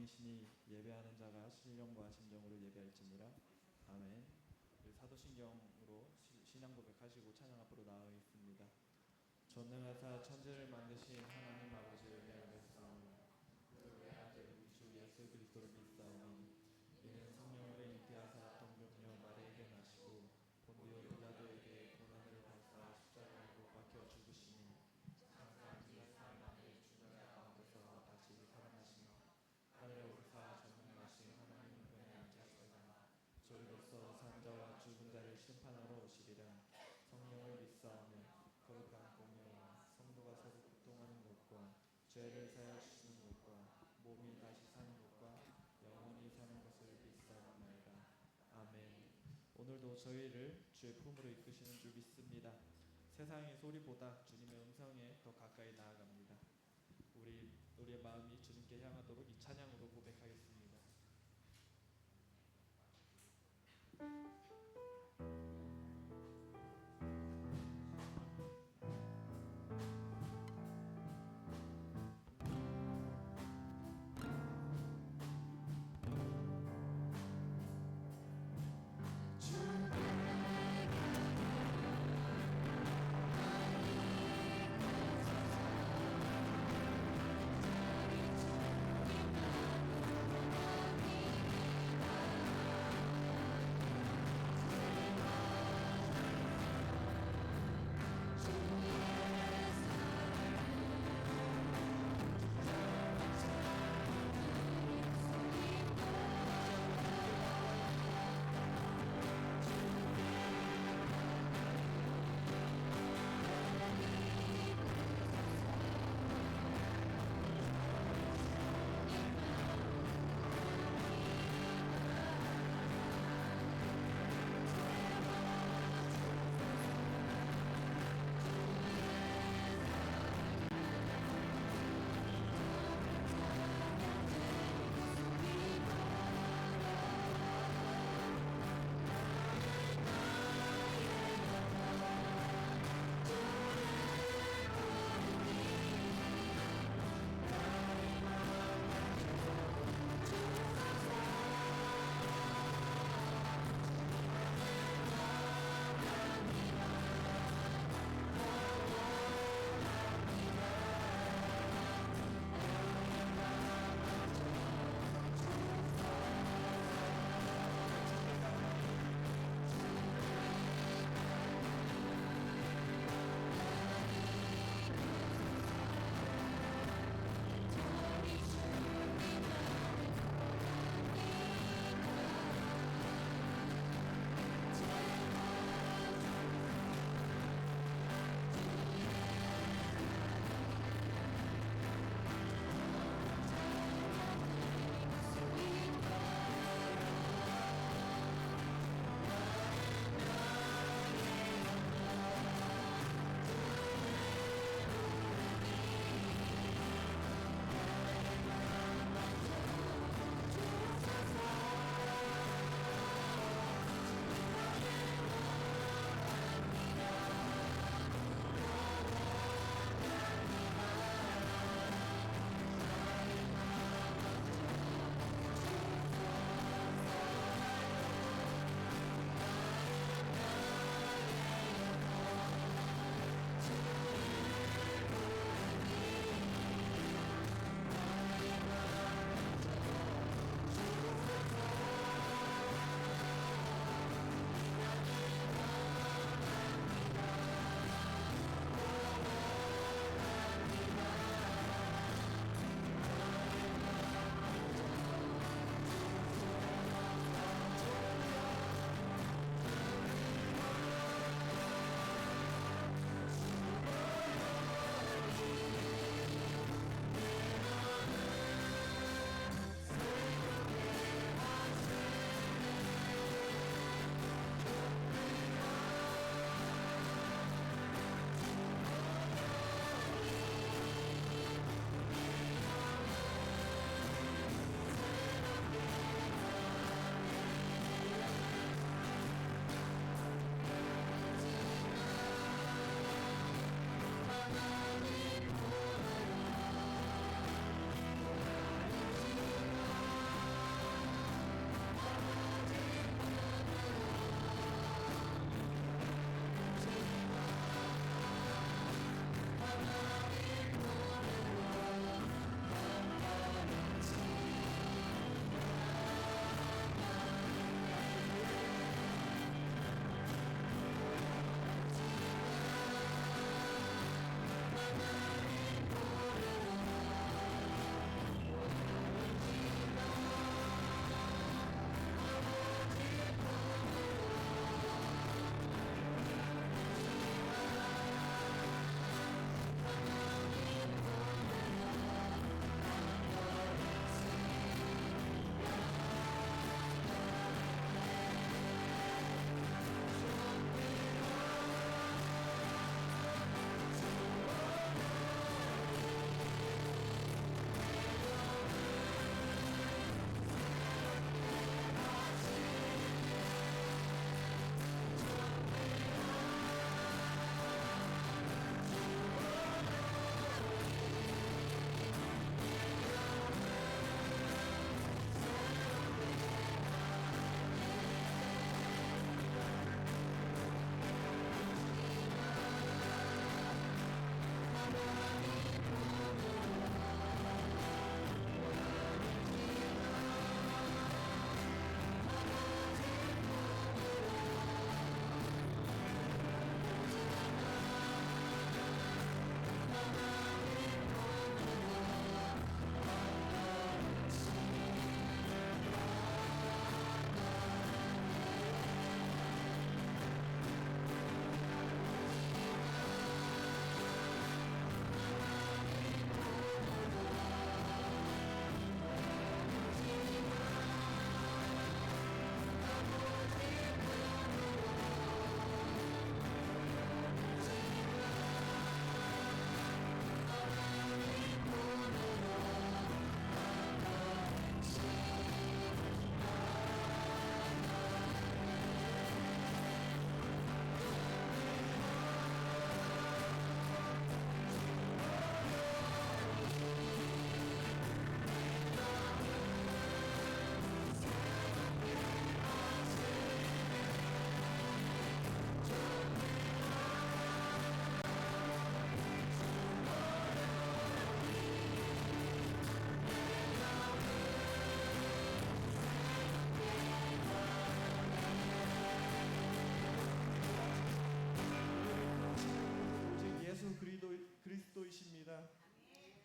왕이시니 예배하는 자가 신령과 심정으로 예배할지니라. 아멘. 사도신경으로 신앙 고백하시고 찬양 앞으로 나아 있습니다. 전능하사 천지를 만드신 하나님 아버지를 믿사오니 그 외아들 우리 주 예수 그리스도를 믿사오니 이는 성령으로 잉태하사 동정녀 마리아에게 나시고 본디오 빌라도에게 고난을 받사 십자가에 못 박혀 죽으시니 장사한 사람의 죽은 자 가운데서 다시 살아나시며 하늘에 오르사 전능하신 하나님 편에 앉으시다가 저리로서 산자와 죽은 자를 심판하러 오시리라. 성령을 믿사오며 거룩한 공예와 성도가 서로 교통하는 것과 죄를 사하여 주시는 것과 몸이 다시 사는 것과 영원히 사는 것을 믿사옵나이다. 아멘. 오늘도 저희를 주의 품으로 이끄시는 줄 믿습니다. 세상의 소리보다 주님의 음성에 더 가까이 나아갑니다. 우리의 마음이 주님께 향하도록 이 찬양으로 고백하겠습니다. 주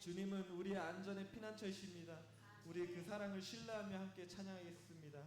주님은 우리의 안전의 피난처이십니다. 우리 그 사랑을 신뢰하며 함께 찬양하겠습니다.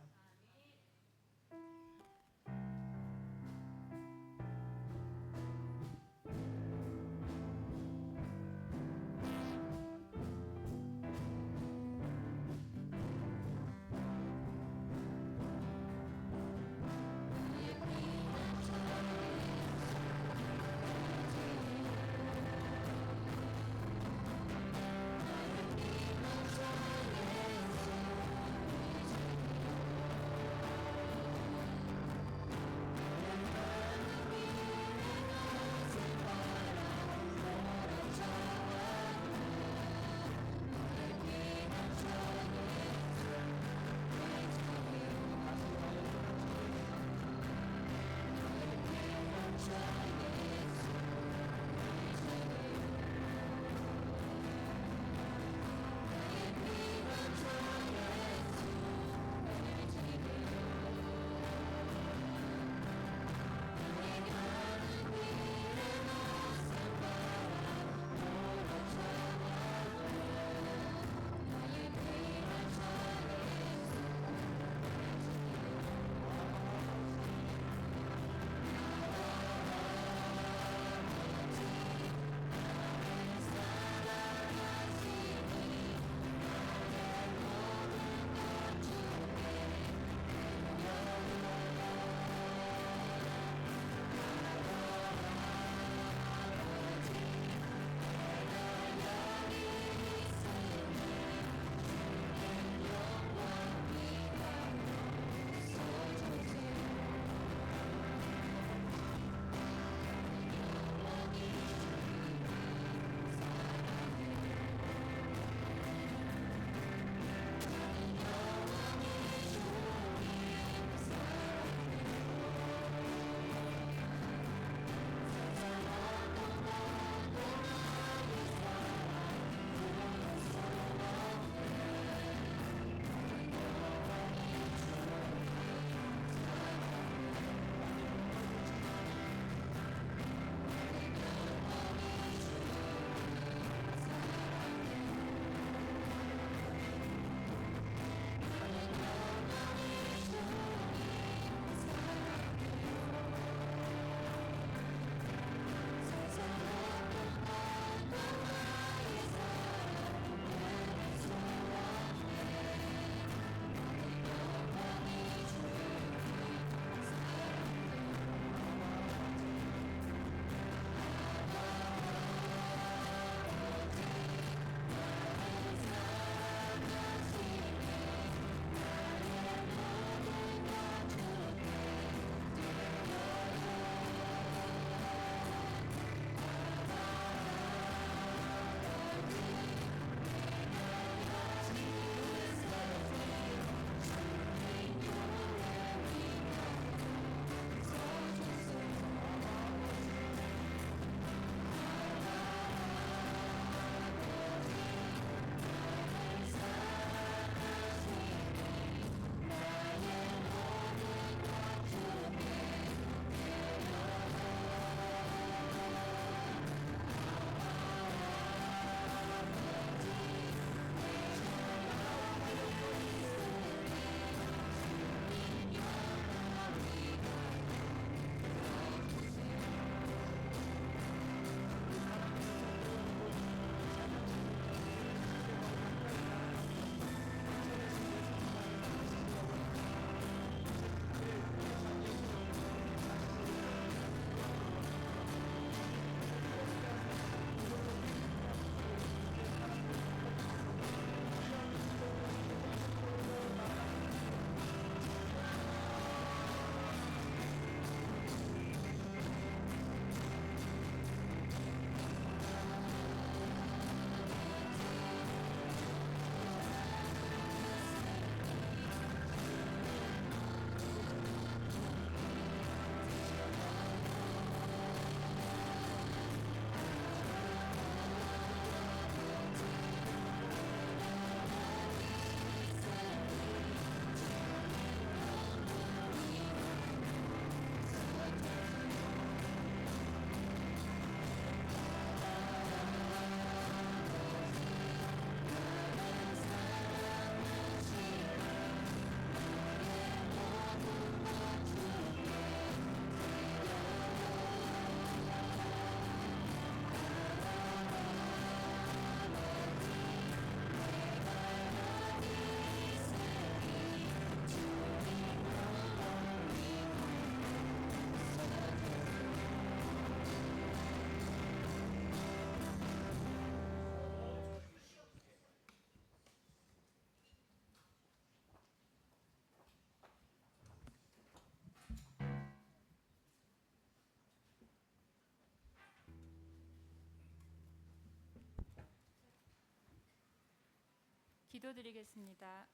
기도드리겠습니다.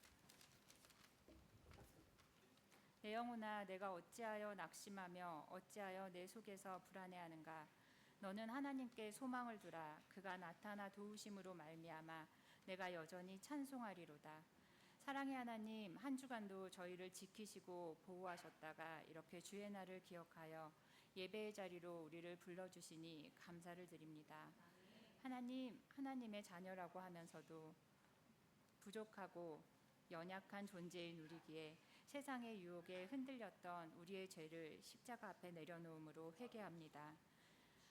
내 영혼아, 내가 어찌하여 낙심하며 어찌하여 내 속에서 불안해하는가? 너는 하나님께 소망을 두라. 그가 나타나 도우심으로 말미암아 내가 여전히 찬송하리로다. 사랑의 하나님, 한 주간도 저희를 지키시고 보호하셨다가 이렇게 주의 날을 기억하여 예배의 자리로 우리를 불러주시니 감사를 드립니다. 하나님, 하나님의 자녀라고 하면서도 부족하고 연약한 존재인 우리기에 세상의 유혹에 흔들렸던 우리의 죄를 십자가 앞에 내려놓음으로 회개합니다.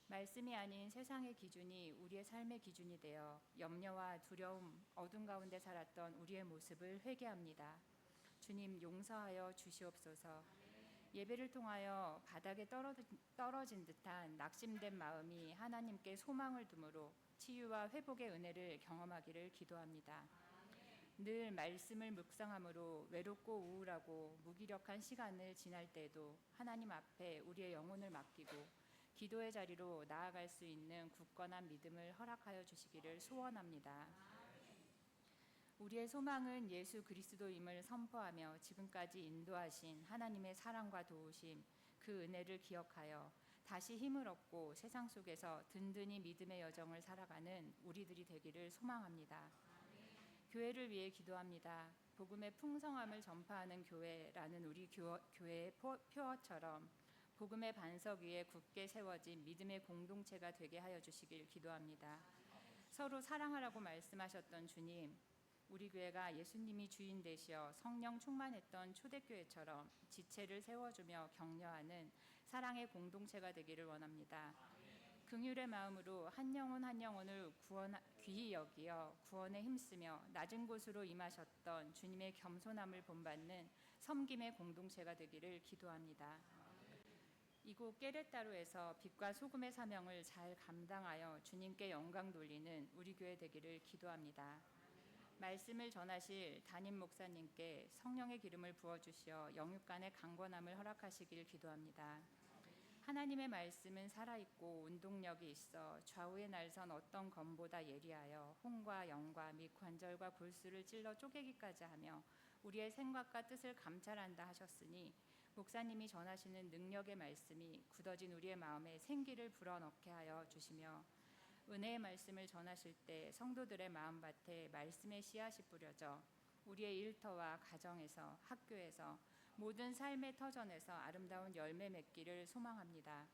말씀이 아닌 세상의 기준이 우리의 삶의 기준이 되어 염려와 두려움, 어둠 가운데 살았던 우리의 모습을 회개합니다. 주님, 용서하여 주시옵소서. 예배를 통하여 바닥에 떨어진 듯한 낙심된 마음이 하나님께 소망을 두므로 치유와 회복의 은혜를 경험하기를 기도합니다. 늘 말씀을 묵상함으로 외롭고 우울하고 무기력한 시간을 지날 때에도 하나님 앞에 우리의 영혼을 맡기고 기도의 자리로 나아갈 수 있는 굳건한 믿음을 허락하여 주시기를 소원합니다. 우리의 소망은 예수 그리스도임을 선포하며 지금까지 인도하신 하나님의 사랑과 도우심, 그 은혜를 기억하여 다시 힘을 얻고 세상 속에서 든든히 믿음의 여정을 살아가는 우리들이 되기를 소망합니다. 교회를 위해 기도합니다. 복음의 풍성함을 전파하는 교회라는 우리 교회의 표어처럼 복음의 반석 위에 굳게 세워진 믿음의 공동체가 되게 하여 주시길 기도합니다. 서로 사랑하라고 말씀하셨던 주님, 우리 교회가 예수님이 주인 되시어 성령 충만했던 초대교회처럼 지체를 세워주며 격려하는 사랑의 공동체가 되기를 원합니다. 긍휼의 마음으로 한 영혼 한 영혼을 귀히 여기어 구원에 힘쓰며 낮은 곳으로 임하셨던 주님의 겸손함을 본받는 섬김의 공동체가 되기를 기도합니다. 이곳 깨레따로에서 빛과 소금의 사명을 잘 감당하여 주님께 영광 돌리는 우리 교회 되기를 기도합니다. 말씀을 전하실 담임 목사님께 성령의 기름을 부어주시어 영육간의 강건함을 허락하시길 기도합니다. 하나님의 말씀은 살아있고 운동력이 있어 좌우의 날선 어떤 검보다 예리하여 혼과 영과 및 관절과 골수를 찔러 쪼개기까지 하며 우리의 생각과 뜻을 감찰한다 하셨으니 목사님이 전하시는 능력의 말씀이 굳어진 우리의 마음에 생기를 불어넣게 하여 주시며 은혜의 말씀을 전하실 때 성도들의 마음밭에 말씀의 씨앗이 뿌려져 우리의 일터와 가정에서 학교에서 모든 삶의 터전에서 아름다운 열매 맺기를 소망합니다.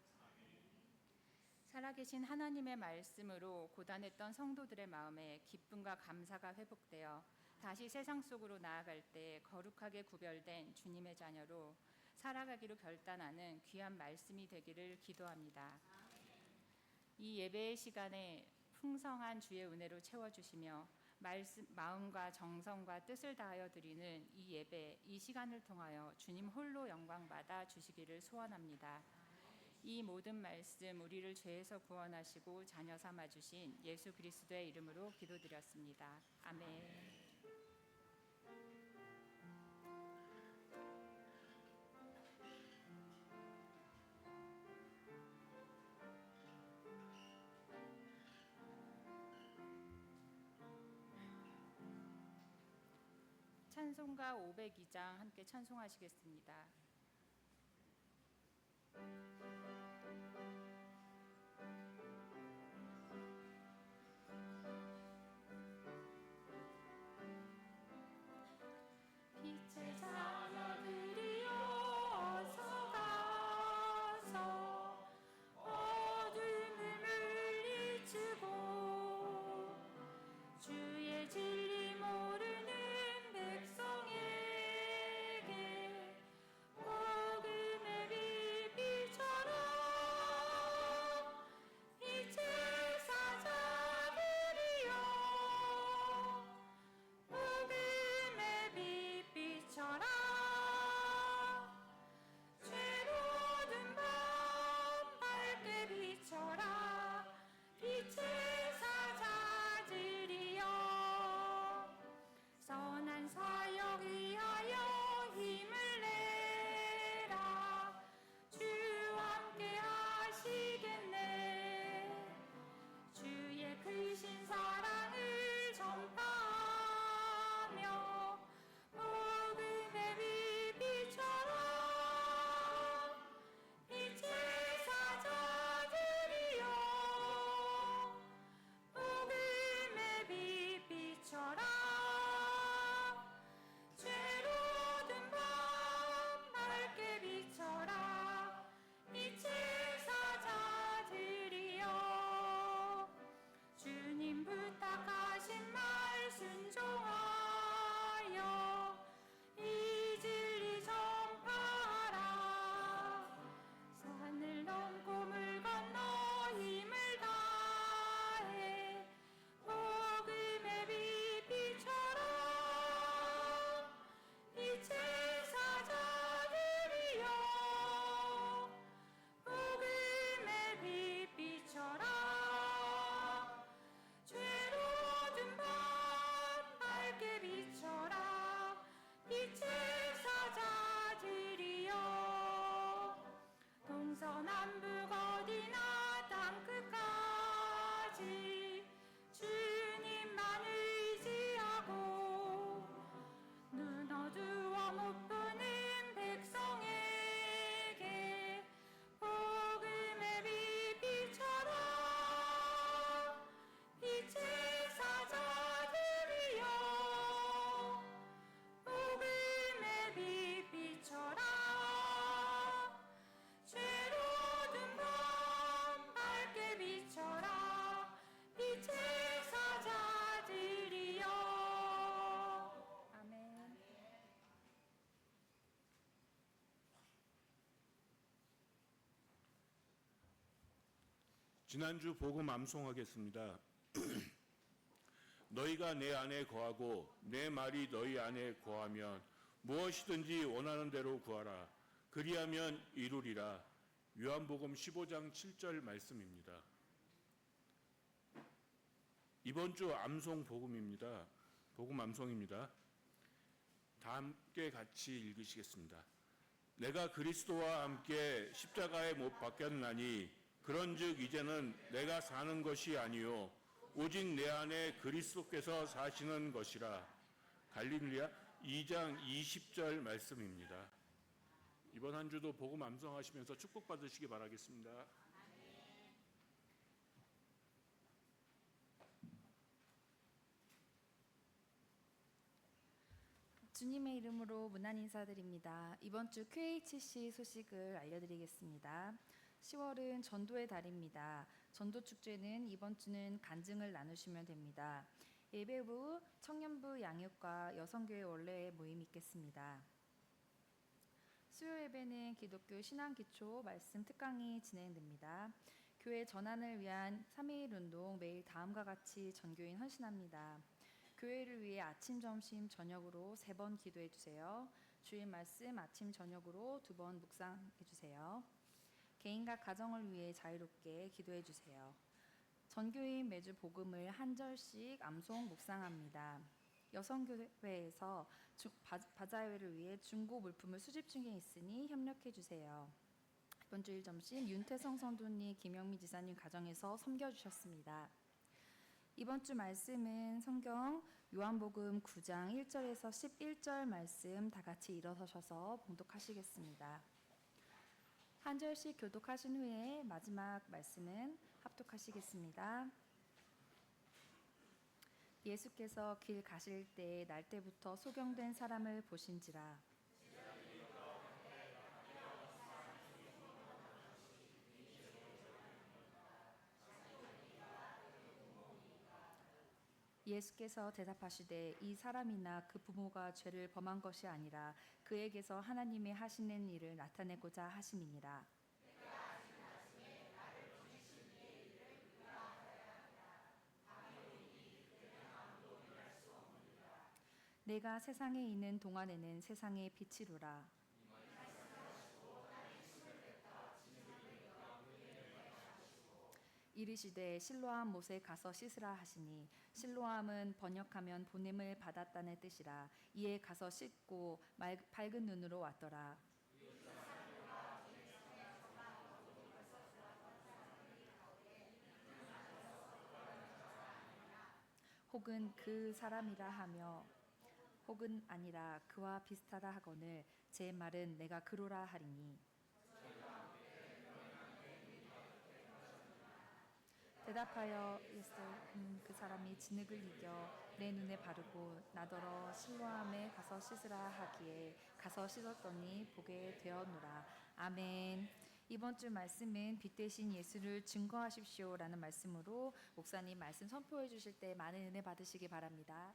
살아계신 하나님의 말씀으로 고단했던 성도들의 마음에 기쁨과 감사가 회복되어 다시 세상 속으로 나아갈 때 거룩하게 구별된 주님의 자녀로 살아가기로 결단하는 귀한 말씀이 되기를 기도합니다. 이 예배의 시간에 풍성한 주의 은혜로 채워주시며 마음과 정성과 뜻을 다하여 드리는 이 예배, 이 시간을 통하여 주님 홀로 영광받아 주시기를 소원합니다. 이 모든 말씀 우리를 죄에서 구원하시고 자녀 삼아주신 예수 그리스도의 이름으로 기도드렸습니다. 아멘. 찬송가 502장 함께 찬송하시겠습니다. 빛의 자녀들이여 어서 가서 어둠을 물리치고 주의 진리 모르는 백성에게 지난주 복음 암송하겠습니다. 너희가 내 안에 거하고 내 말이 너희 안에 거하면 무엇이든지 원하는 대로 구하라. 그리하면 이루리라. 요한복음 15장 7절 말씀입니다. 이번 주 암송 복음입니다. 복음 암송입니다. 다 함께 같이 읽으시겠습니다. 내가 그리스도와 함께 십자가에 못 박혔나니 그런즉 이제는 내가 사는 것이 아니요 오직 내 안에 그리스도께서 사시는 것이라. 갈릴리아 2장 20절 말씀입니다. 이번 한 주도 복음 암송하시면서 축복받으시기 바라겠습니다. 주님의 이름으로 문안 인사드립니다. 이번 주 QHC 소식을 알려드리겠습니다. 10월은 전도의 달입니다. 전도 축제는 이번 주는 간증을 나누시면 됩니다. 예배부, 청년부 양육과 여성교회 원래 모임이 있겠습니다. 수요 예배는 기독교 신앙기초 말씀 특강이 진행됩니다. 교회 전환을 위한 3.1 운동 매일 다음과 같이 전교인 헌신합니다. 교회를 위해 아침, 점심, 저녁으로 3번 기도해 주세요. 주일 말씀 아침, 저녁으로 2번 묵상해 주세요. 개인과 가정을 위해 자유롭게 기도해 주세요. 전교인 매주 복음을 한 절씩 암송 묵상합니다. 여성교회에서 바자회를 위해 중고 물품을 수집 중에 있으니 협력해 주세요. 이번 주일 점심 윤태성 성도님, 김영미 지사님 가정에서 섬겨주셨습니다. 이번 주 말씀은 성경 요한복음 9장 1절에서 11절 말씀 다 같이 일어서셔서 봉독하시겠습니다. 한 절씩 교독하신 후에 마지막 말씀은 합독하시겠습니다. 예수께서 길 가실 때 날 때부터 소경된 사람을 보신지라. 예수께서 대답하시되 이 사람이나 그 부모가 죄를 범한 것이 아니라 그에게서 하나님의 하시는 일을 나타내고자 하심이니라. 내가 세상에 있는 동안에는 세상의 빛이루라. 이르시되 실로암 못에 가서 씻으라 하시니 실로암은 번역하면 보냄을 받았다는 뜻이라. 이에 가서 씻고 밝은 눈으로 왔더라. 혹은 그 사람이라 하며 혹은 아니라 그와 비슷하다 하거늘 제 말은 내가 그로라 하리니. 대답하여 이르시되 그 사람이 진흙을 이겨 내 눈에 바르고 나더러 실로암에 가서 씻으라 하기에 가서 씻었더니 보게 되었노라. 아멘. 이번 주 말씀은 빛 대신 예수를 증거하십시오라는 말씀으로 목사님 말씀 선포해 주실 때 많은 은혜 받으시기 바랍니다.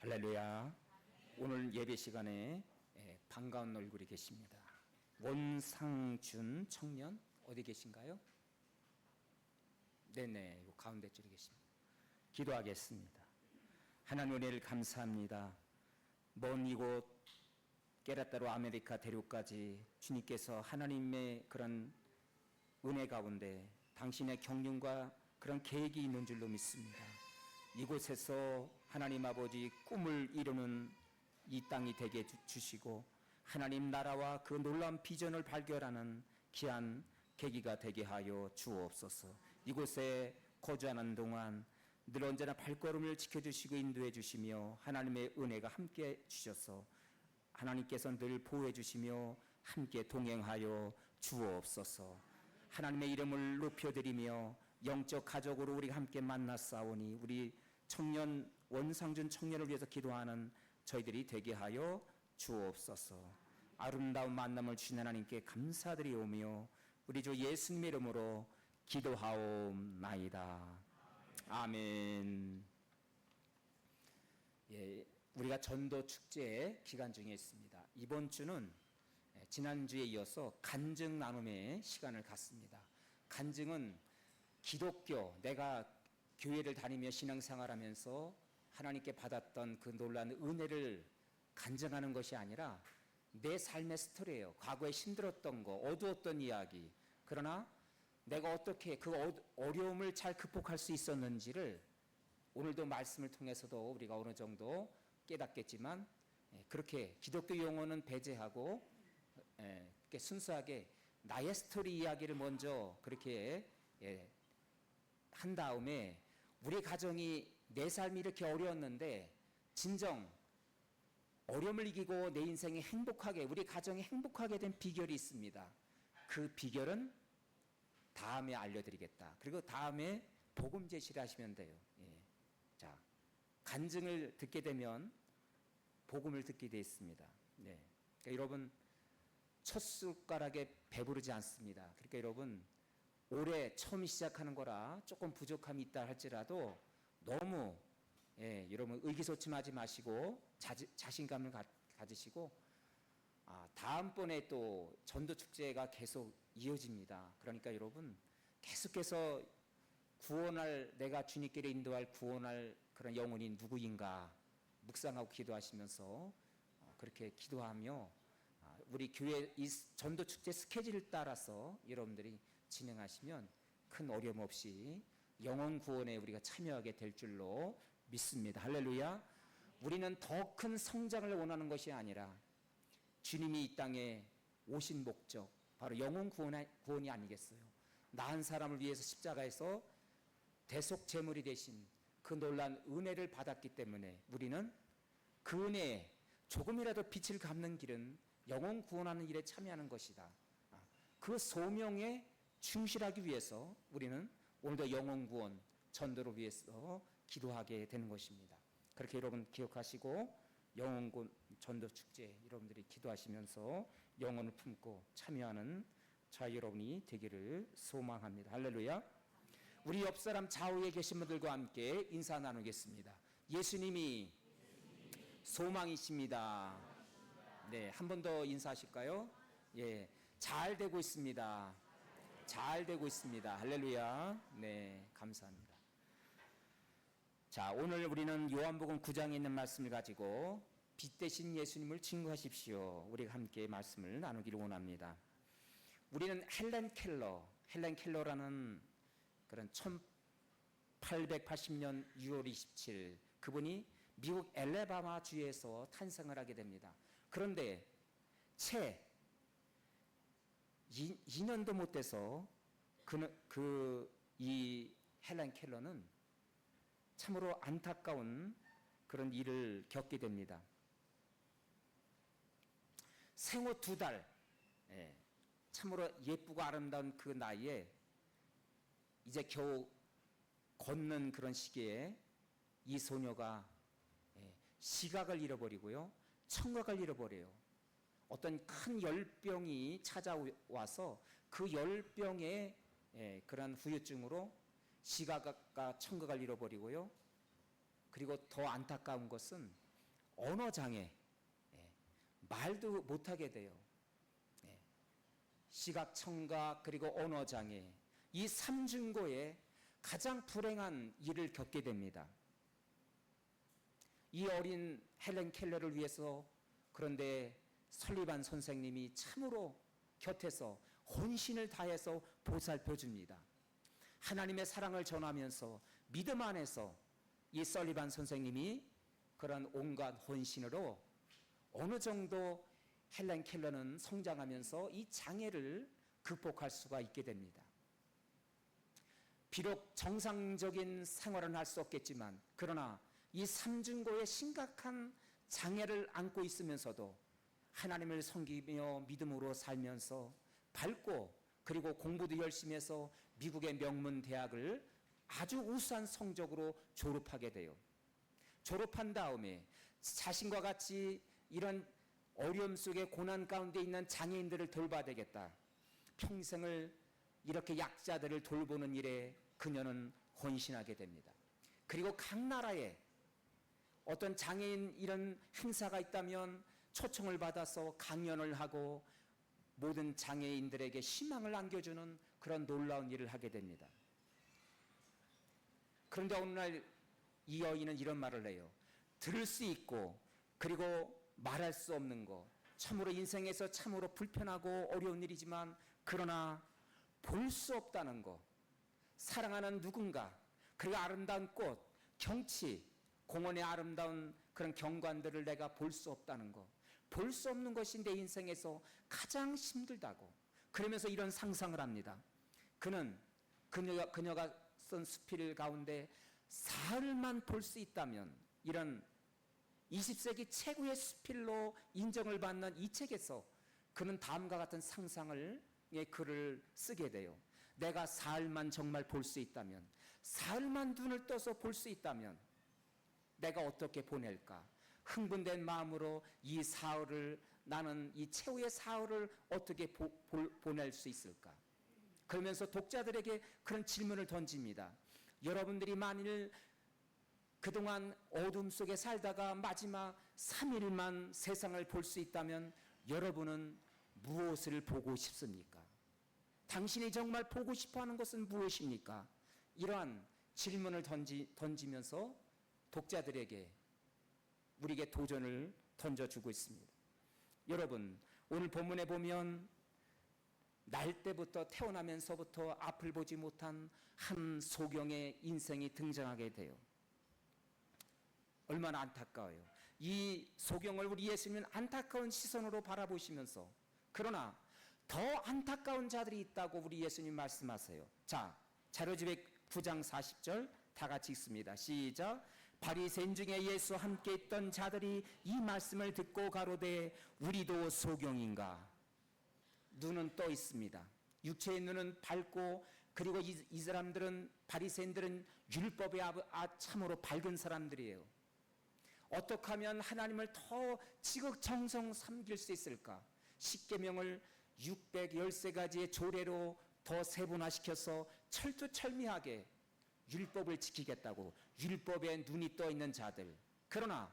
할렐루야. 오늘 예배 시간에 반가운 얼굴이 계십니다. 원상준 청년 어디 계신가요? 네네, 가운데 줄에 계십니다. 기도하겠습니다. 하나님 은혜를 감사합니다. 먼 이곳 깨라따로 아메리카 대륙까지 주님께서 하나님의 그런 은혜 가운데 당신의 경륜과 그런 계획이 있는 줄로 믿습니다. 이곳에서 하나님 아버지 꿈을 이루는 이 땅이 되게 주시고 하나님 나라와 그 놀라운 비전을 발견하는 귀한 계기가 되게 하여 주옵소서. 이곳에 거주하는 동안 늘 언제나 발걸음을 지켜주시고 인도해 주시며 하나님의 은혜가 함께 주셔서 하나님께서 늘 보호해 주시며 함께 동행하여 주옵소서. 하나님의 이름을 높여드리며 영적 가족으로 우리가 함께 만났사오니 우리 청년 원상준 청년을 위해서 기도하는 저희들이 되게 하여 주옵소서. 아름다운 만남을 주신 하나님께 감사드리오며 우리 주 예수님의 이름으로 기도하옵나이다. 아멘. 예, 우리가 전도 축제 기간 중에 있습니다. 이번 주는 지난주에 이어서 간증 나눔의 시간을 갖습니다. 간증은 기독교, 내가 교회를 다니며 신앙생활하면서 하나님께 받았던 그 놀라운 은혜를 간증하는 것이 아니라 내 삶의 스토리예요. 과거에 힘들었던 거, 어두웠던 이야기. 그러나 내가 어떻게 그 어려움을 잘 극복할 수 있었는지를 오늘도 말씀을 통해서도 우리가 어느 정도 깨닫겠지만, 그렇게 기독교 용어는 배제하고 이렇게 순수하게 나의 스토리 이야기를 먼저 그렇게 한 다음에 우리 가정이 내 삶이 이렇게 어려웠는데 진정 어려움을 이기고 내 인생이 행복하게, 우리 가정이 행복하게 된 비결이 있습니다. 그 비결은 다음에 알려드리겠다. 그리고 다음에 복음 제시를 하시면 돼요. 자, 간증을 듣게 되면 복음을 듣게 되어 있습니다. 그러니까 여러분, 첫 숟가락에 배부르지 않습니다. 그러니까 여러분, 올해 처음 시작하는 거라 조금 부족함이 있다 할지라도 너무 여러분 의기소침하지 마시고 자신감을 가지시고, 다음번에 또 전도축제가 계속 이어집니다. 그러니까 여러분 계속해서 구원할, 내가 주님께로 인도할 구원할 그런 영혼이 누구인가 묵상하고 기도하시면서 그렇게 기도하며 우리 교회 이 전도축제 스케줄을 따라서 여러분들이 진행하시면 큰 어려움 없이 영혼 구원에 우리가 참여하게 될 줄로 믿습니다. 할렐루야. 우리는 더 큰 성장을 원하는 것이 아니라 주님이 이 땅에 오신 목적, 바로 영혼 구원이 아니겠어요. 나 한 사람을 위해서 십자가에서 대속 제물이 되신 그 놀란 은혜를 받았기 때문에 우리는 그 은혜에 조금이라도 빛을 갚는 길은 영혼 구원하는 일에 참여하는 것이다. 그 소명에 충실하기 위해서 우리는 오늘도 영혼 구원, 전도를 위해서 기도하게 되는 것입니다. 그렇게 여러분 기억하시고 영혼 구원 전도 축제 여러분들이 기도하시면서 영혼을 품고 참여하는 자 여러분이 되기를 소망합니다. 할렐루야. 우리 옆 사람 좌우에 계신 분들과 함께 인사 나누겠습니다. 예수님이 소망이십니다. 네, 한 번 더 인사하실까요? 잘 되고 있습니다. 잘 되고 있습니다. 할렐루야. 네, 감사합니다. 자, 오늘 우리는 요한복음 9장에 있는 말씀을 가지고 빛 대신 예수님을 증거하십시오. 우리가 함께 말씀을 나누기를 원합니다. 우리는 헬렌 켈러라는 그런 1880년 6월 27일 그분이 미국 엘레바마 주에서 탄생을 하게 됩니다. 그런데 채 2년도 못 돼서 이 헬렌 켈러는 참으로 안타까운 그런 일을 겪게 됩니다. 생후 2달, 참으로 예쁘고 아름다운 그 나이에 이제 겨우 걷는 그런 시기에 이 소녀가 시각을 잃어버리고요, 청각을 잃어버려요. 어떤 큰 열병이 찾아와서 그 열병의 그런 후유증으로 시각과 청각을 잃어버리고요. 그리고 더 안타까운 것은 언어장애, 말도 못하게 돼요. 시각, 청각, 그리고 언어장애, 이 삼중고에 가장 불행한 일을 겪게 됩니다. 이 어린 헬렌 켈러를 위해서 그런데 설리반 선생님이 참으로 곁에서 혼신을 다해서 보살펴 줍니다. 하나님의 사랑을 전하면서 믿음 안에서 이 설리반 선생님이 그런 온갖 혼신으로 어느 정도 헬렌 켈러는 성장하면서 이 장애를 극복할 수가 있게 됩니다. 비록 정상적인 생활은 할 수 없겠지만 그러나 이 삼중고의 심각한 장애를 안고 있으면서도 하나님을 섬기며 믿음으로 살면서 밝고 그리고 공부도 열심히 해서 미국의 명문 대학을 아주 우수한 성적으로 졸업하게 돼요. 졸업한 다음에 자신과 같이 이런 어려움 속에 고난 가운데 있는 장애인들을 돌봐야 되겠다. 평생을 이렇게 약자들을 돌보는 일에 그녀는 헌신하게 됩니다. 그리고 각 나라에 어떤 장애인 이런 행사가 있다면 초청을 받아서 강연을 하고 모든 장애인들에게 희망을 안겨주는 그런 놀라운 일을 하게 됩니다. 그런데 어느 날 이 여인은 이런 말을 해요. 들을 수 있고 그리고 말할 수 없는 거, 참으로 인생에서 참으로 불편하고 어려운 일이지만 그러나 볼 수 없다는 거, 사랑하는 누군가, 그리고 아름다운 꽃, 경치, 공원의 아름다운 그런 경관들을 내가 볼 수 없다는 거, 볼 수 없는 것이 내 인생에서 가장 힘들다고, 그러면서 이런 상상을 합니다. 그녀가 쓴 수필 가운데 사흘만 볼 수 있다면, 이런 20세기 최고의 수필로 인정을 받는 이 책에서 그는 다음과 같은 상상을 글을 쓰게 돼요. 내가 사흘만 정말 볼 수 있다면, 사흘만 눈을 떠서 볼 수 있다면 내가 어떻게 보낼까? 흥분된 마음으로 이 사흘을, 나는 이 최후의 사흘을 어떻게 보낼 수 있을까? 그러면서 독자들에게 그런 질문을 던집니다. 여러분들이 만일 그동안 어둠 속에 살다가 마지막 3일만 세상을 볼 수 있다면 여러분은 무엇을 보고 싶습니까? 당신이 정말 보고 싶어하는 것은 무엇입니까? 이러한 질문을 던지면서 독자들에게, 우리에게 도전을 던져주고 있습니다. 여러분, 오늘 본문에 보면 날 때부터, 태어나면서부터 앞을 보지 못한 한 소경의 인생이 등장하게 돼요. 얼마나 안타까워요. 이 소경을 우리 예수님은 안타까운 시선으로 바라보시면서, 그러나 더 안타까운 자들이 있다고 우리 예수님 말씀하세요. 자, 자료집에 9장 40절 다 같이 읽습니다. 시작. 바리새인 중에 예수 함께 있던 자들이 이 말씀을 듣고 가로되 우리도 소경인가? 눈은 떠 있습니다. 육체의 눈은 밝고, 그리고 이 사람들은, 바리새인들은 율법에 참으로 밝은 사람들이에요. 어떻게 하면 하나님을 더 지극정성 섬길 수 있을까? 십계명을 613가지의 조례로 더 세분화시켜서 철두철미하게 율법을 지키겠다고, 율법에 눈이 떠 있는 자들. 그러나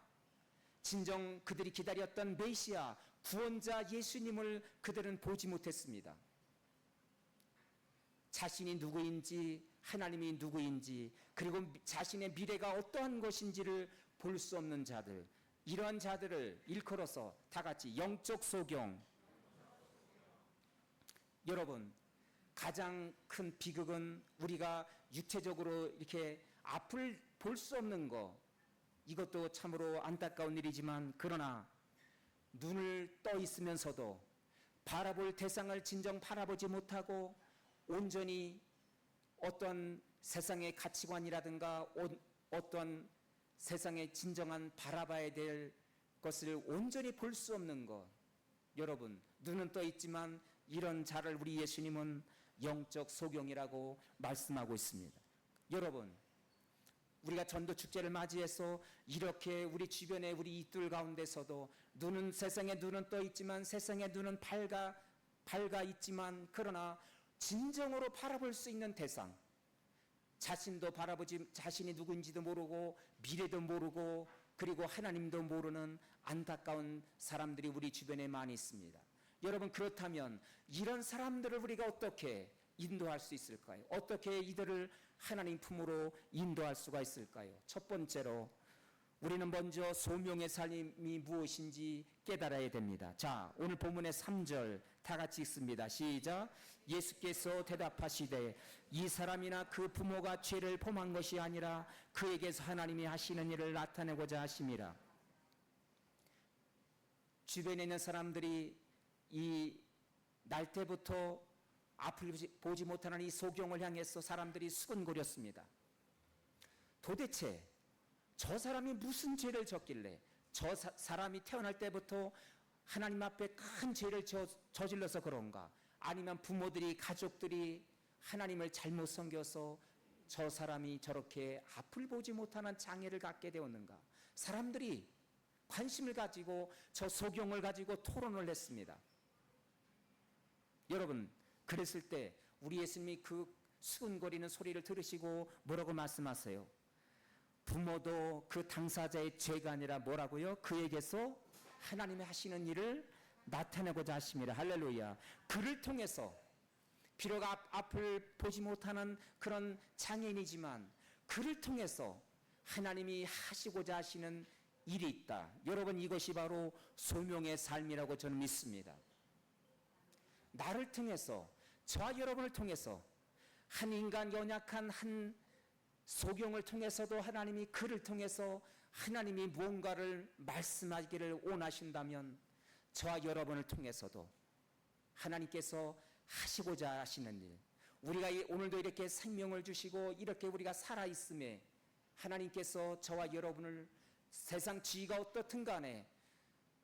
진정 그들이 기다렸던 메시아, 구원자 예수님을 그들은 보지 못했습니다. 자신이 누구인지, 하나님이 누구인지, 그리고 자신의 미래가 어떠한 것인지를 볼 수 없는 자들, 이러한 자들을 일컬어서 다 같이 영적 소경. 여러분, 가장 큰 비극은 우리가 육체적으로 이렇게 앞을 볼 수 없는 거, 이것도 참으로 안타까운 일이지만, 그러나 눈을 떠 있으면서도 바라볼 대상을 진정 바라보지 못하고 온전히 어떤 세상의 가치관이라든가 어떤 세상의 진정한 바라봐야 될 것을 온전히 볼 수 없는 것. 여러분, 눈은 떠 있지만 이런 자를 우리 예수님은 영적 소경이라고 말씀하고 있습니다. 여러분, 우리가 전도 축제를 맞이해서 이렇게 우리 주변에, 우리 이들 가운데서도 세상의 눈은 떠 있지만, 세상의 눈은 밝아 있지만, 그러나 진정으로 바라볼 수 있는 대상, 자신도 바라보지, 자신이 누군지도 모르고 미래도 모르고 그리고 하나님도 모르는 안타까운 사람들이 우리 주변에 많이 있습니다. 여러분, 그렇다면 이런 사람들을 우리가 어떻게 인도할 수 있을까요? 어떻게 이들을 하나님 품으로 인도할 수가 있을까요? 첫 번째로 우리는 먼저 소명의 삶이 무엇인지 깨달아야 됩니다. 자, 오늘 본문의 3절 다 같이 읽습니다. 시작. 예수께서 대답하시되 이 사람이나 그 부모가 죄를 범한 것이 아니라 그에게서 하나님이 하시는 일을 나타내고자 하심이라. 주변에 있는 사람들이 이 날 때부터 앞을 보지 못하는 이 소경을 향해서 사람들이 수근거렸습니다. 도대체 저 사람이 무슨 죄를 졌길래, 저 사람이 태어날 때부터 하나님 앞에 큰 죄를 저질러서 그런가? 아니면 부모들이, 가족들이 하나님을 잘못 섬겨서 저 사람이 저렇게 앞을 보지 못하는 장애를 갖게 되었는가? 사람들이 관심을 가지고 저 소경을 가지고 토론을 했습니다. 여러분, 그랬을 때 우리 예수님이 그 수근거리는 소리를 들으시고 뭐라고 말씀하세요? 부모도 그 당사자의 죄가 아니라 뭐라고요? 그에게서 하나님이 하시는 일을 나타내고자 하십니다. 할렐루야. 그를 통해서 비록 앞을 보지 못하는 그런 장애인이지만 그를 통해서 하나님이 하시고자 하시는 일이 있다. 여러분, 이것이 바로 소명의 삶이라고 저는 믿습니다. 나를 통해서, 저와 여러분을 통해서, 한 인간 연약한 한 소경을 통해서도 하나님이 그를 통해서 하나님이 무언가를 말씀하기를 원하신다면 저와 여러분을 통해서도 하나님께서 하시고자 하시는 일, 우리가 오늘도 이렇게 생명을 주시고 이렇게 우리가 살아있음에 하나님께서 저와 여러분을 세상 지위가 어떻든 간에,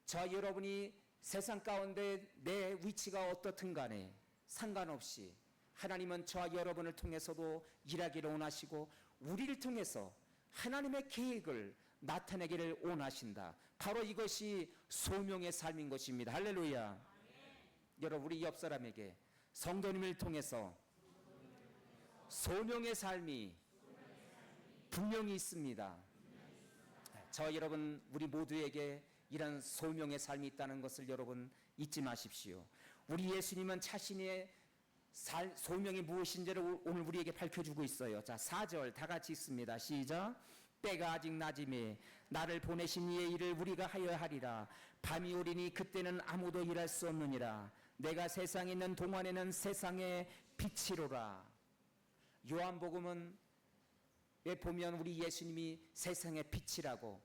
저와 여러분이 세상 가운데 내 위치가 어떻든 간에 상관없이 하나님은 저와 여러분을 통해서도 일하기를 원하시고 우리를 통해서 하나님의 계획을 나타내기를 원하신다. 바로 이것이 소명의 삶인 것입니다. 할렐루야. 여러분, 우리 옆 사람에게 성도님을 통해서 소명의 삶이 분명히 있습니다. 저 여러분, 우리 모두에게 이런 소명의 삶이 있다는 것을 여러분 잊지 마십시오. 우리 예수님은 자신의 소명이 무엇인지를 오늘 우리에게 밝혀주고 있어요. 자, 4절 다 같이 읽습니다. 시작. 때가 아직 낮음에 나를 보내신 이의 일을 우리가 하여야 하리라. 밤이 오리니 그때는 아무도 일할 수 없느니라. 내가 세상에 있는 동안에는 세상의 빛이로라. 요한복음은 에 보면 우리 예수님이 세상의 빛이라고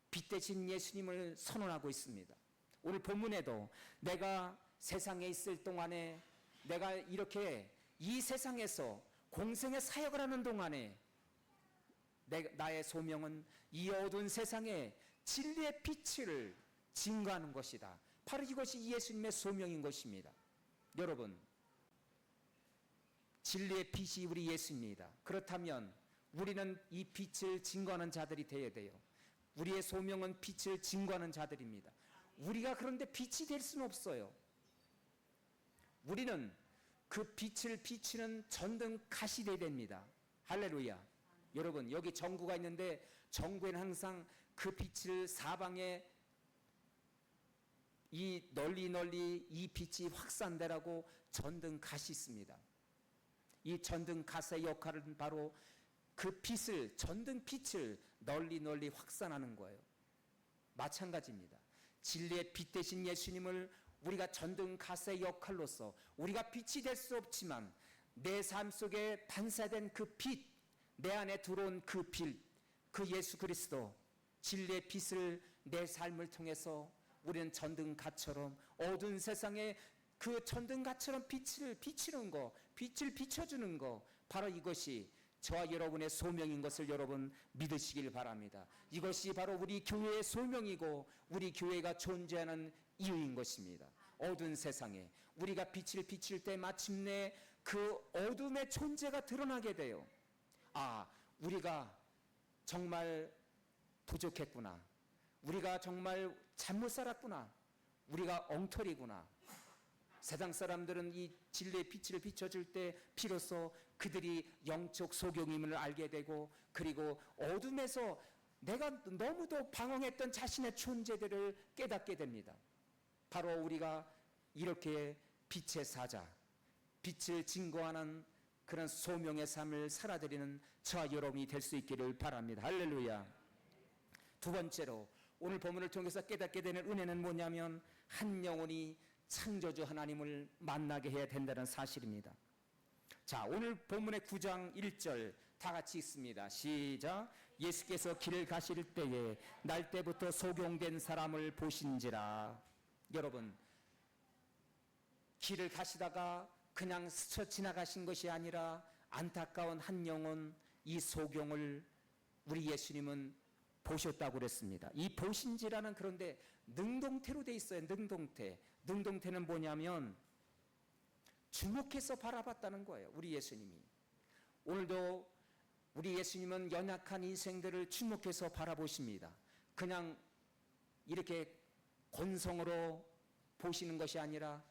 빛 대신 예수님을 선언하고 있습니다. 오늘 본문에도 내가 세상에 있을 동안에, 내가 이렇게 이 세상에서 공생의 사역을 하는 동안에 나의 소명은 이 어두운 세상에 진리의 빛을 증거하는 것이다. 바로 이것이 예수님의 소명인 것입니다. 여러분, 진리의 빛이 우리 예수입니다. 그렇다면 우리는 이 빛을 증거하는 자들이 되어야 돼요. 우리의 소명은 빛을 증거하는 자들입니다. 우리가 그런데 빛이 될 수는 없어요. 우리는 그 빛을 비추는 전등 갓이 되어야 됩니다. 할렐루야. 여러분, 여기 전구가 있는데 전구에는 항상 그 빛을 사방에 이 널리 이 빛이 확산되라고 전등 갓이 있습니다. 이 전등 갓의 역할은 바로 그 빛을, 전등 빛을 널리 확산하는 거예요. 마찬가지입니다. 진리의 빛 대신 예수님을 우리가 전등 갓의 역할로서 우리가 빛이 될 수 없지만 내 삶 속에 반사된 그 빛, 내 안에 들어온 그 빛, 그 예수 그리스도, 진리의 빛을 내 삶을 통해서 우리는 전등갓처럼 어두운 세상에 그 전등갓처럼 빛을 비추는 거, 빛을 비춰주는 거, 바로 이것이 저와 여러분의 소명인 것을 여러분 믿으시길 바랍니다. 이것이 바로 우리 교회의 소명이고 우리 교회가 존재하는 이유인 것입니다. 어두운 세상에 우리가 빛을 비칠 때 마침내 그 어둠의 존재가 드러나게 돼요. 아, 우리가 정말 부족했구나. 우리가 정말 잘못 살았구나. 우리가 엉터리구나. 세상 사람들은 이 진리의 빛을 비춰줄 때 비로소 그들이 영적 소경임을 알게 되고, 그리고 어둠에서 내가 너무도 방황했던 자신의 존재들을 깨닫게 됩니다. 바로 우리가 이렇게 빛의 사자, 빛을 증거하는 그런 소명의 삶을 살아드리는 저와 여러분이 될 수 있기를 바랍니다. 할렐루야. 두 번째로 오늘 본문을 통해서 깨닫게 되는 은혜는 뭐냐면 한 영혼이 창조주 하나님을 만나게 해야 된다는 사실입니다. 자, 오늘 본문의 9장 1절 다 같이 읽습니다. 시작. 예수께서 길을 가실 때에 날 때부터 소경된 사람을 보신지라. 여러분, 길을 가시다가 그냥 스쳐 지나가신 것이 아니라 안타까운 한 영혼, 이 소경을 우리 예수님은 보셨다고 그랬습니다. 이 보신지라는, 그런데 능동태로 돼 있어요. 능동태. 능동태는 뭐냐면 주목해서 바라봤다는 거예요. 우리 예수님이. 오늘도 우리 예수님은 연약한 인생들을 주목해서 바라보십니다. 그냥 이렇게 건성으로 보시는 것이 아니라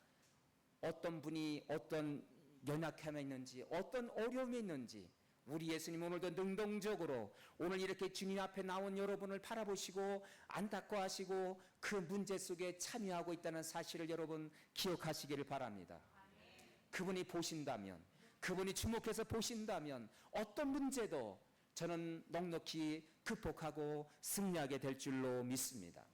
어떤 분이 어떤 연약함에 있는지, 어떤 어려움에 있는지, 우리 예수님 오늘도 능동적으로 오늘 이렇게 주님 앞에 나온 여러분을 바라보시고 안타까워하시고 그 문제 속에 참여하고 있다는 사실을 여러분 기억하시기를 바랍니다. 그분이 보신다면, 그분이 주목해서 보신다면 어떤 문제도 저는 넉넉히 극복하고 승리하게 될 줄로 믿습니다.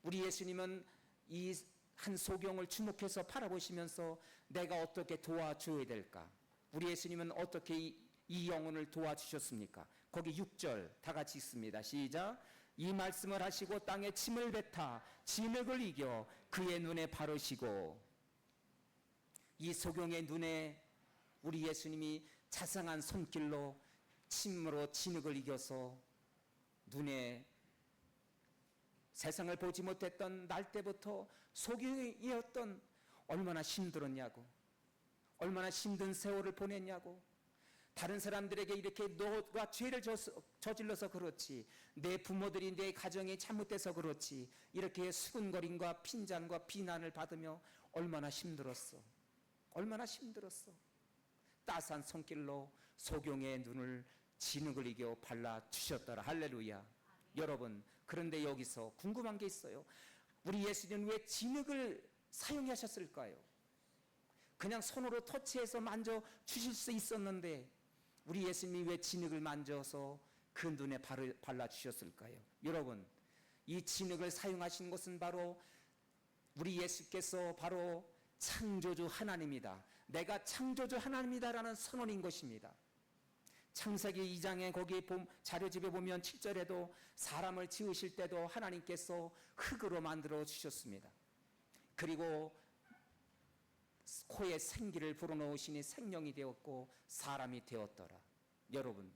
우리 예수님은 이 한 소경을 주목해서 바라보시면서 내가 어떻게 도와줘야 될까? 우리 예수님은 어떻게 이 영혼을 도와주셨습니까? 거기 6절 다 같이 읽습니다. 시작. 이 말씀을 하시고 땅에 침을 뱉아 진흙을 이겨 그의 눈에 바르시고. 이 소경의 눈에 우리 예수님이 자상한 손길로 침으로 진흙을 이겨서 눈에 세상을 보지 못했던 날 때부터 소경이었던 얼마나 힘들었냐고, 얼마나 힘든 세월을 보냈냐고. 다른 사람들에게 이렇게 너가 죄를 저질러서 그렇지, 내 부모들이 내 가정이 잘못돼서 그렇지, 이렇게 수군거림과 핀잔과 비난을 받으며 얼마나 힘들었어. 얼마나 힘들었어. 따스한 손길로 소경의 눈을 진흙을 이겨 발라주셨더라. 할렐루야. 여러분, 그런데 여기서 궁금한 게 있어요. 우리 예수님은 왜 진흙을 사용하셨을까요? 그냥 손으로 터치해서 만져 주실 수 있었는데 우리 예수님이 왜 진흙을 만져서 그 눈에 발라주셨을까요? 여러분, 이 진흙을 사용하신 것은 바로 우리 예수께서 바로 창조주 하나님이다, 내가 창조주 하나님이다라는 선언인 것입니다. 창세기 2장에 거기 자료집에 보면 7절에도 사람을 지으실 때도 하나님께서 흙으로 만들어 주셨습니다. 그리고 코에 생기를 불어넣으시니 생명이 되었고 사람이 되었더라. 여러분,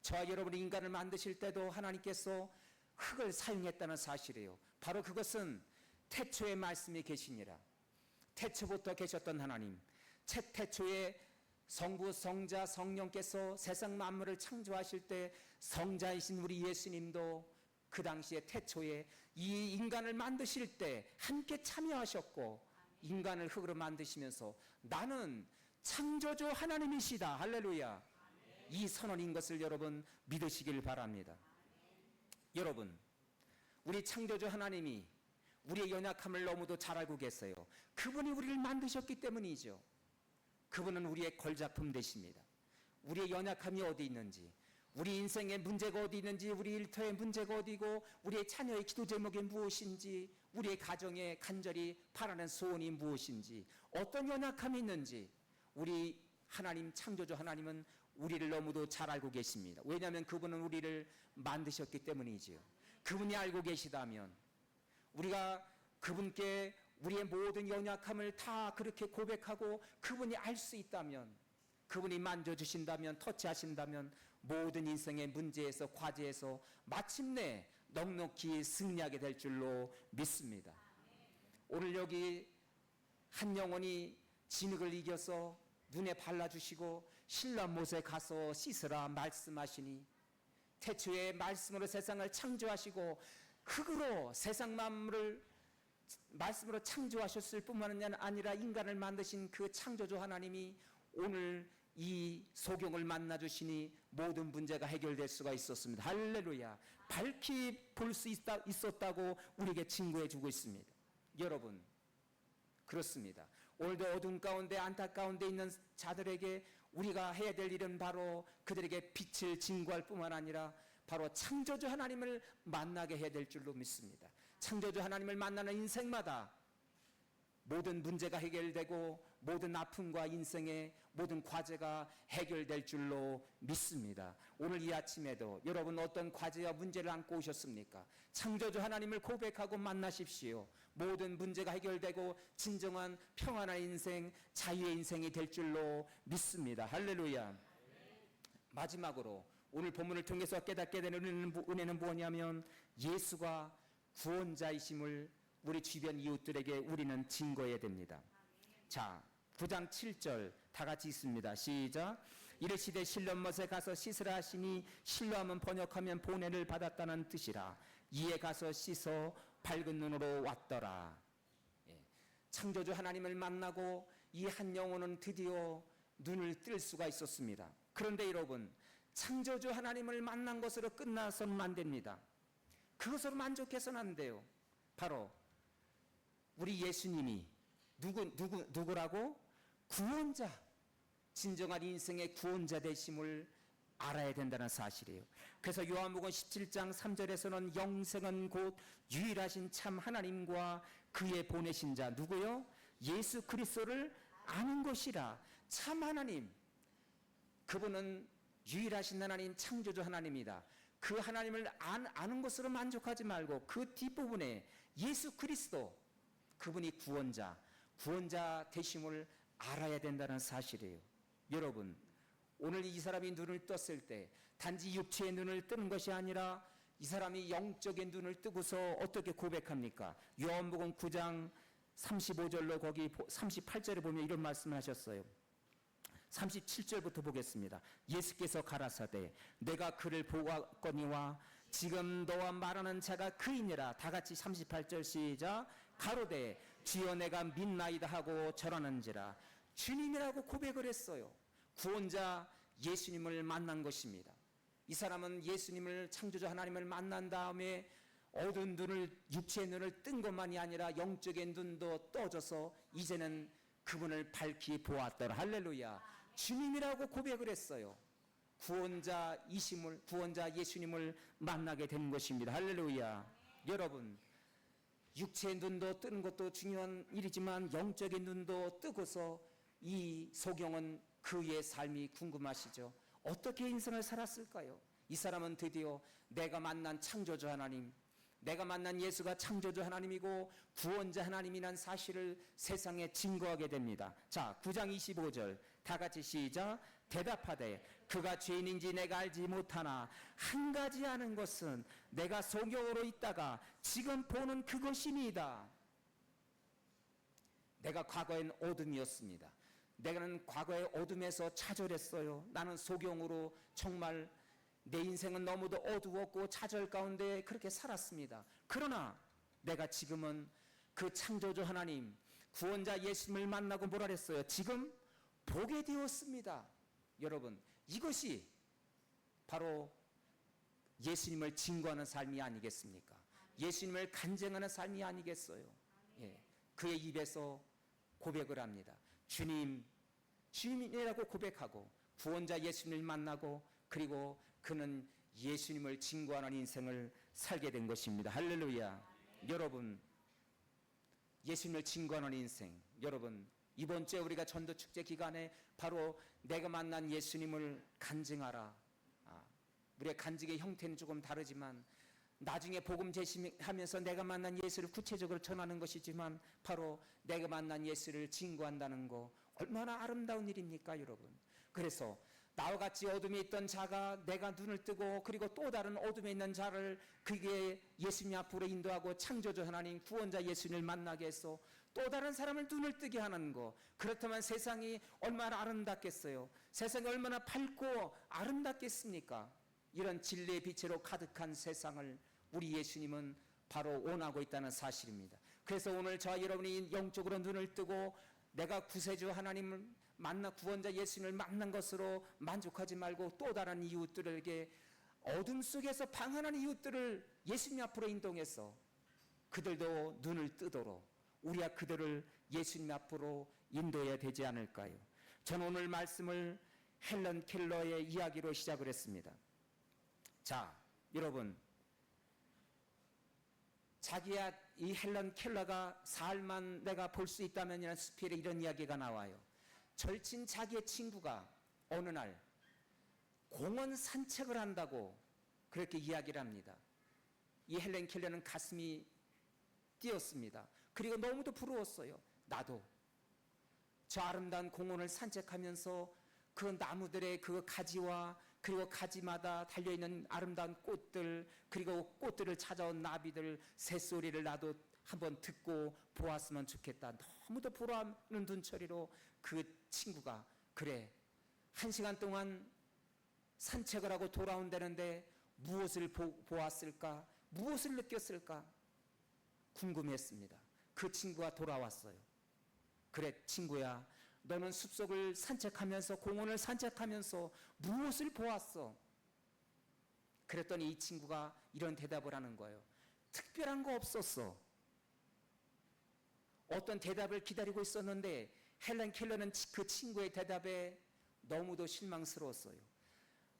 저와 여러분이 인간을 만드실 때도 하나님께서 흙을 사용했다는 사실이에요. 바로 그것은 태초의 말씀이 계시니라. 태초부터 계셨던 하나님, 태초에 성부, 성자, 성령께서 세상 만물을 창조하실 때 성자이신 우리 예수님도 그 당시에 태초에 이 인간을 만드실 때 함께 참여하셨고 인간을 흙으로 만드시면서 나는 창조주 하나님이시다. 할렐루야. 이 선언인 것을 여러분 믿으시길 바랍니다. 여러분, 우리 창조주 하나님이 우리의 연약함을 너무도 잘 알고 계세요. 그분이 우리를 만드셨기 때문이죠. 그분은 우리의 걸작품 되십니다. 우리의 연약함이 어디 있는지, 우리 인생의 문제가 어디 있는지, 우리 일터의 문제가 어디고, 우리의 자녀의 기도 제목이 무엇인지, 우리의 가정에 간절히 바라는 소원이 무엇인지, 어떤 연약함이 있는지 우리 하나님, 창조주 하나님은 우리를 너무도 잘 알고 계십니다. 왜냐하면 그분은 우리를 만드셨기 때문이지요. 그분이 알고 계시다면, 우리가 그분께 우리의 모든 연약함을 다 그렇게 고백하고 그분이 알 수 있다면, 그분이 만져주신다면, 터치하신다면 모든 인생의 문제에서, 과제에서 마침내 넉넉히 승리하게 될 줄로 믿습니다. 오늘 여기 한 영혼이 진흙을 이겨서 눈에 발라주시고 신라못에 가서 씻으라 말씀하시니, 태초에 말씀으로 세상을 창조하시고 흙으로 세상 만물을 말씀으로 창조하셨을 뿐만 아니라 인간을 만드신 그 창조주 하나님이 오늘 이 소경을 만나주시니 모든 문제가 해결될 수가 있었습니다. 할렐루야. 밝히 볼 수 있었다고 우리에게 증거해 주고 있습니다. 여러분, 그렇습니다. 오늘도 어둠 가운데 안타까운데 있는 자들에게 우리가 해야 될 일은 바로 그들에게 빛을 증거할 뿐만 아니라 바로 창조주 하나님을 만나게 해야 될 줄로 믿습니다. 창조주 하나님을 만나는 인생마다 모든 문제가 해결되고 모든 아픔과 인생의 모든 과제가 해결될 줄로 믿습니다. 오늘 이 아침에도 여러분 어떤 과제와 문제를 안고 오셨습니까? 창조주 하나님을 고백하고 만나십시오. 모든 문제가 해결되고 진정한 평안한 인생, 자유의 인생이 될 줄로 믿습니다. 할렐루야. 마지막으로 오늘 본문을 통해서 깨닫게 되는 은혜는 뭐냐면 예수가 구원자이심을 우리 주변 이웃들에게 우리는 증거해야 됩니다. 자, 9장 7절 다 같이 읽습니다. 시작. 이르시되 실로못에 가서 씻으라 하시니 실로하면 번역하면 보내를 받았다는 뜻이라. 이에 가서 씻어 밝은 눈으로 왔더라. 창조주 하나님을 만나고 이 한 영혼은 드디어 눈을 뜰 수가 있었습니다. 그런데 여러분, 창조주 하나님을 만난 것으로 끝나서는 안 됩니다. 그것으로 만족해서는 안 돼요. 바로 우리 예수님이 누구라고? 구원자, 진정한 인생의 구원자 되심을 알아야 된다는 사실이에요. 그래서 요한복음 17장 3절에서는 영생은 곧 유일하신 참 하나님과 그의 보내신 자 누구요? 예수 그리스도를 아는 것이라. 참 하나님, 그분은 유일하신 하나님, 창조주 하나님이다. 그 하나님을 아는 것으로 만족하지 말고 그 뒷부분에 예수 그리스도, 그분이 구원자 되심을 알아야 된다는 사실이에요. 여러분, 오늘 이 사람이 눈을 떴을 때 단지 육체의 눈을 뜨는 것이 아니라 이 사람이 영적인 눈을 뜨고서 어떻게 고백합니까? 요한복음 9장 35절로 거기 38절에 보면 이런 말씀을 하셨어요. 37절부터 보겠습니다. 예수께서 가라사대 내가 그를 보았거니와 지금 너와 말하는 자가 그이니라. 다 같이 38절 시작. 가로되 주여 내가 믿나이다 하고 절하는지라. 주님이라고 고백을 했어요. 구원자 예수님을 만난 것입니다. 이 사람은 예수님을, 창조자 하나님을 만난 다음에 어두운 눈을, 육체의 눈을 뜬 것만이 아니라 영적인 눈도 떠져서 이제는 그분을 밝히 보았더라. 할렐루야. 주님이라고 고백을 했어요. 구원자 예수님을 만나게 된 것입니다. 할렐루야. 여러분, 육체의 눈도 뜨는 것도 중요한 일이지만 영적인 눈도 뜨고서 이 소경은 그의 삶이 궁금하시죠? 어떻게 인생을 살았을까요? 이 사람은 드디어 내가 만난 창조주 하나님, 내가 만난 예수가 창조주 하나님이고 구원자 하나님이란 사실을 세상에 증거하게 됩니다. 자, 9장 25절 다 같이 시작. 대답하되 그가 죄인인지 내가 알지 못하나 한 가지 아는 것은 내가 소경으로 있다가 지금 보는 그것이니이다. 내가 과거엔 어둠이었습니다. 내가는 과거의 어둠에서 차절했어요. 나는 소경으로 정말 내 인생은 너무도 어두웠고 차절 가운데 그렇게 살았습니다. 그러나 내가 지금은 그 창조주 하나님, 구원자 예수님을 만나고 뭐라 그랬어요? 지금 보게 되었습니다. 여러분, 이것이 바로 예수님을 증거하는 삶이 아니겠습니까? 예수님을 간증하는 삶이 아니겠어요? 예, 그의 입에서 고백을 합니다. 주님이라고 고백하고 구원자 예수님을 만나고 그리고 그는 예수님을 증거하는 인생을 살게 된 것입니다. 할렐루야. 여러분, 예수님을 증거하는 인생, 여러분, 이번 주에 우리가 전도축제 기간에 바로 내가 만난 예수님을 간증하라. 우리의 간증의 형태는 조금 다르지만 나중에 복음 제시하면서 내가 만난 예수를 구체적으로 전하는 것이지만 바로 내가 만난 예수를 증거한다는 거 얼마나 아름다운 일입니까, 여러분? 그래서 나와 같이 어둠에 있던 자가 내가 눈을 뜨고 그리고 또 다른 어둠에 있는 자를 그게 예수님 앞으로 인도하고 창조주 하나님 구원자 예수님을 만나게 해서 또 다른 사람을 눈을 뜨게 하는 거, 그렇다면 세상이 얼마나 아름답겠어요? 세상이 얼마나 밝고 아름답겠습니까? 이런 진리의 빛으로 가득한 세상을 우리 예수님은 바로 원하고 있다는 사실입니다. 그래서 오늘 저와 여러분이 영적으로 눈을 뜨고 내가 구세주 하나님을 만나 구원자 예수님을 만난 것으로 만족하지 말고 또 다른 이웃들에게 어둠 속에서 방황하는 이웃들을 예수님 앞으로 인도해서 그들도 눈을 뜨도록 우리가 그들을 예수님 앞으로 인도해야 되지 않을까요? 저는 오늘 말씀을 헬런 켈러의 이야기로 시작을 했습니다. 자, 여러분, 자기야 이 헬런 켈러가 사흘만 내가 볼 수 있다면이라는 스피에 이런 이야기가 나와요. 절친 자기의 친구가 어느 날 공원 산책을 한다고 그렇게 이야기를 합니다. 이 헬런 켈러는 가슴이 뛰었습니다. 그리고 너무도 부러웠어요. 나도 저 아름다운 공원을 산책하면서 그 나무들의 그 가지와 그리고 가지마다 달려있는 아름다운 꽃들 그리고 꽃들을 찾아온 나비들 새소리를 나도 한번 듣고 보았으면 좋겠다. 너무도 부러워하는 눈초리로 그 친구가 그래 1시간 동안 산책을 하고 돌아온다는데 무엇을 보았을까? 무엇을 느꼈을까? 궁금했습니다. 그 친구가 돌아왔어요. 그래 친구야, 너는 숲속을 산책하면서 공원을 산책하면서 무엇을 보았어? 그랬더니 이 친구가 이런 대답을 하는 거예요. 특별한 거 없었어. 어떤 대답을 기다리고 있었는데 헬렌 켈러는 그 친구의 대답에 너무도 실망스러웠어요.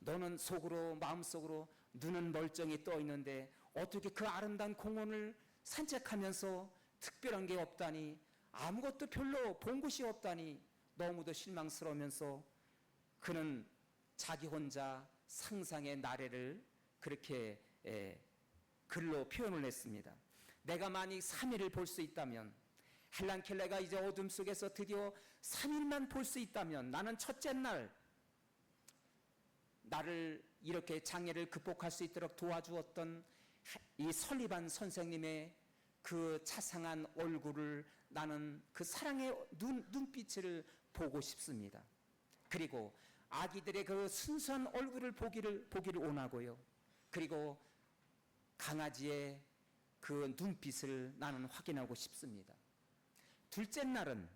너는 속으로 마음속으로 눈은 멀쩡히 떠 있는데 어떻게 그 아름다운 공원을 산책하면서 특별한 게 없다니, 아무것도 별로 본 곳이 없다니 너무도 실망스러우면서 그는 자기 혼자 상상의 나래를 그렇게 글로 표현을 했습니다. 내가 만약 3일을 볼 수 있다면, 헬렌 켈러가 이제 어둠 속에서 드디어 3일만 볼 수 있다면, 나는 첫째 날 나를 이렇게 장애를 극복할 수 있도록 도와주었던 이 설리반 선생님의 그 자상한 얼굴을, 나는 그 사랑의 눈빛을 보고 싶습니다. 그리고 아기들의 그 순수한 얼굴을 보기를 원하고요. 그리고 강아지의 그 눈빛을 나는 확인하고 싶습니다. 둘째 날은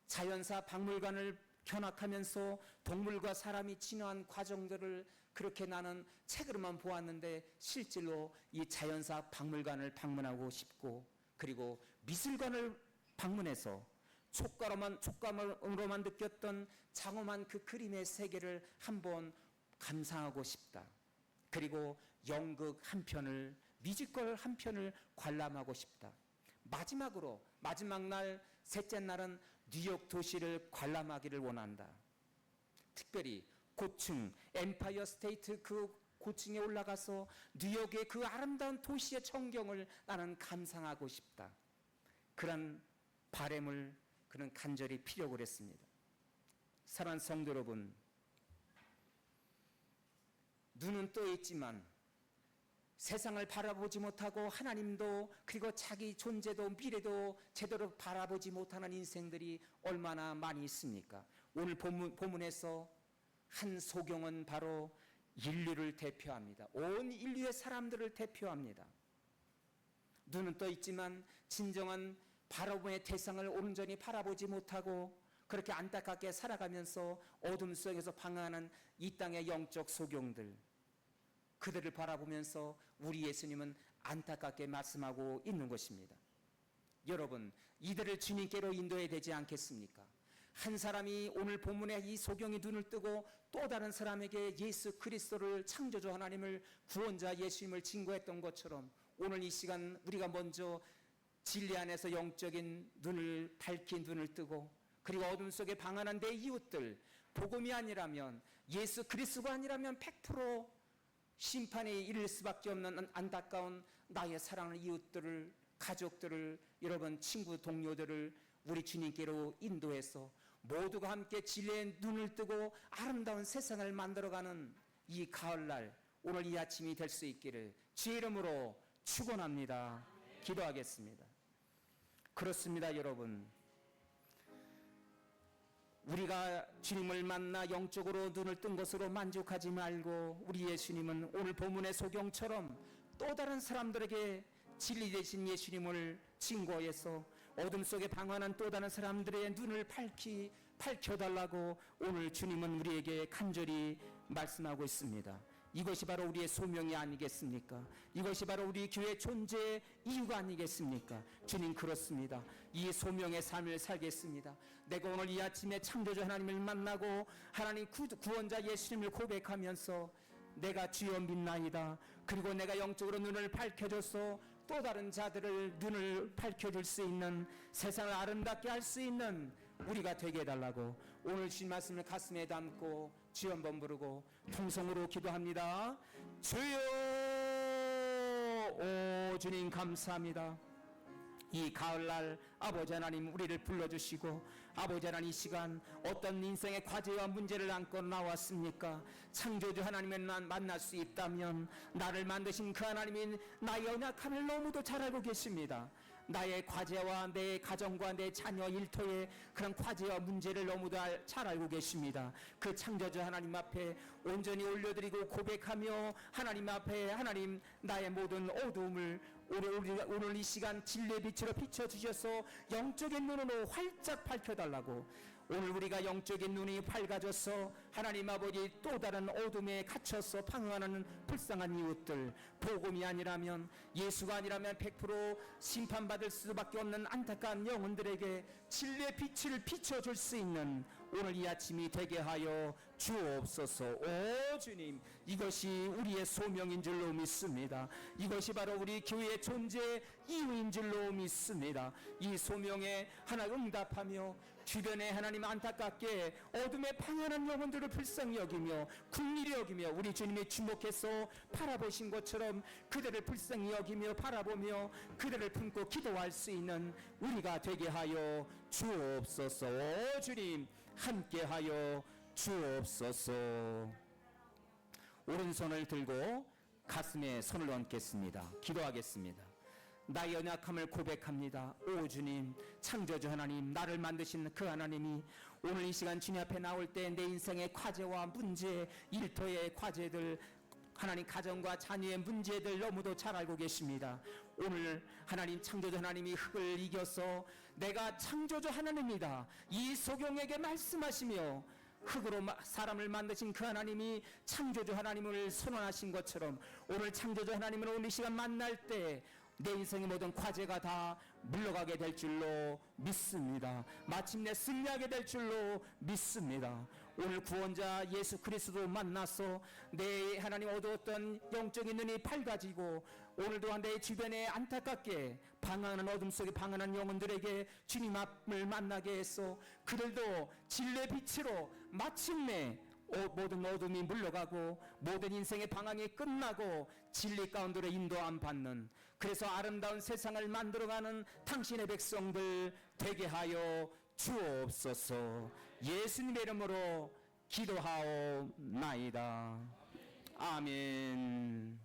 자연사 박물관을 견학하면서 동물과 사람이 진화한 과정들을 그렇게 나는 책으로만 보았는데 실제로 이 자연사 박물관을 방문하고 싶고, 그리고 미술관을 방문해서 촉감으로만 느꼈던 장엄한 그 그림의 세계를 한번 감상하고 싶다. 그리고 연극 한 편을, 뮤지컬 한 편을 관람하고 싶다. 마지막으로 마지막 날 셋째 날은 뉴욕 도시를 관람하기를 원한다. 특별히 고층 엠파이어 스테이트 그 고층에 올라가서 뉴욕의 그 아름다운 도시의 전경을 나는 감상하고 싶다. 그런 바람을 그는 간절히 피력을 했습니다. 사랑하는 성도 여러분, 눈은 떠 있지만 세상을 바라보지 못하고 하나님도 그리고 자기 존재도 미래도 제대로 바라보지 못하는 인생들이 얼마나 많이 있습니까? 오늘 본문에서 한 소경은 바로 인류를 대표합니다. 온 인류의 사람들을 대표합니다. 눈은 떠 있지만 진정한 바라봄의 대상을 온전히 바라보지 못하고 그렇게 안타깝게 살아가면서 어둠 속에서 방황하는 이 땅의 영적 소경들, 그들을 바라보면서 우리 예수님은 안타깝게 말씀하고 있는 것입니다. 여러분, 이들을 주님께로 인도해야 되지 않겠습니까? 한 사람이 오늘 본문에 이 소경이 눈을 뜨고 또 다른 사람에게 예수 그리스도를, 창조주 하나님을, 구원자 예수님을 증거했던 것처럼 오늘 이 시간 우리가 먼저 진리 안에서 영적인 눈을, 밝힌 눈을 뜨고, 그리고 어둠 속에 방황한 내 이웃들, 복음이 아니라면, 예수 그리스도가 아니라면 100% 심판에 이를 수밖에 없는 안타까운 나의 사랑하는 이웃들을, 가족들을, 여러분 친구 동료들을 우리 주님께로 인도해서 모두가 함께 진리의 눈을 뜨고 아름다운 세상을 만들어가는 이 가을날, 오늘 이 아침이 될 수 있기를 주의 이름으로 축원합니다. 기도하겠습니다. 그렇습니다, 여러분. 우리가 주님을 만나 영적으로 눈을 뜬 것으로 만족하지 말고 우리 예수님은 오늘 본문의 소경처럼 또 다른 사람들에게 진리 되신 예수님을 증거해서 어둠 속에 방황한 또 다른 사람들의 눈을 밝혀달라고 오늘 주님은 우리에게 간절히 말씀하고 있습니다. 이것이 바로 우리의 소명이 아니겠습니까? 이것이 바로 우리 교회 존재의 이유가 아니겠습니까? 주님, 그렇습니다. 이 소명의 삶을 살겠습니다. 내가 오늘 이 아침에 창조주 하나님을 만나고 하나님 구원자 예수님을 고백하면서 내가 주여 믿나이다. 그리고 내가 영적으로 눈을 밝혀줘서 또 다른 자들을 눈을 밝혀줄 수 있는, 세상을 아름답게 할 수 있는 우리가 되게 해달라고 오늘 주신 말씀을 가슴에 담고 주여 한번 부르고 통성으로 기도합니다. 주여, 오 주님 감사합니다. 이 가을날 아버지 하나님 우리를 불러주시고, 아버지 하나님 이 시간 어떤 인생의 과제와 문제를 안고 나왔습니까? 창조주 하나님을 만날 수 있다면 나를 만드신 그 하나님이 나의 연약함을 너무도 잘 알고 계십니다. 나의 과제와 내 가정과 내 자녀 일터의 그런 과제와 문제를 너무도 잘 알고 계십니다. 그 창조주 하나님 앞에 온전히 올려드리고 고백하며 하나님 앞에, 하나님 나의 모든 어두움을 오늘 이 시간 진리의 빛으로 비춰주셔서 영적인 눈으로 활짝 밝혀달라고 오늘 우리가 영적인 눈이 밝아져서 하나님 아버지 또 다른 어둠에 갇혀서 방황하는 불쌍한 이웃들, 복음이 아니라면, 예수가 아니라면 100% 심판받을 수밖에 없는 안타까운 영혼들에게 진리의 빛을 비춰줄 수 있는 오늘 이 아침이 되게 하여 주옵소서. 오 주님, 이것이 우리의 소명인 줄로 믿습니다. 이것이 바로 우리 교회의 존재 이유인 줄로 믿습니다. 이 소명에 하나 응답하며 주변에 하나님 안타깝게 어둠에 방황하는 영혼들을 불쌍히 여기며 긍휼히 여기며 우리 주님이 주목해서 바라보신 것처럼 그들을 불쌍히 여기며 바라보며 그들을 품고 기도할 수 있는 우리가 되게 하여 주옵소서. 오 주님, 함께하여 주옵소서. 오른손을 들고 가슴에 손을 얹겠습니다. 기도하겠습니다. 나의 연약함을 고백합니다. 오 주님, 창조주 하나님, 나를 만드신 그 하나님이 오늘 이 시간 주님 앞에 나올 때 내 인생의 과제와 문제, 일터의 과제들, 하나님 가정과 자녀의 문제들 너무도 잘 알고 계십니다. 오늘 하나님 창조주 하나님이 흙을 이겨서 내가 창조주 하나님이다, 이 소경에게 말씀하시며 흙으로 사람을 만드신 그 하나님이 창조주 하나님을 선언하신 것처럼 오늘 창조주 하나님을 오늘 이 시간 만날 때 내 인생의 모든 과제가 다 물러가게 될 줄로 믿습니다. 마침내 승리하게 될 줄로 믿습니다. 오늘 구원자 예수 그리스도 만나서 내 하나님 얻었던 영적인 눈이 밝아지고 오늘 또한 내 주변에 안타깝게 방황하는 어둠 속에 방황하는 영혼들에게 주님 앞을 만나게 해서 그들도 진리의 빛으로 마침내 모든 어둠이 물러가고 모든 인생의 방황이 끝나고 진리 가운데로 인도함 받는, 그래서 아름다운 세상을 만들어가는 당신의 백성들 되게 하여 주옵소서. 예수님의 이름으로 기도하옵나이다. 아멘.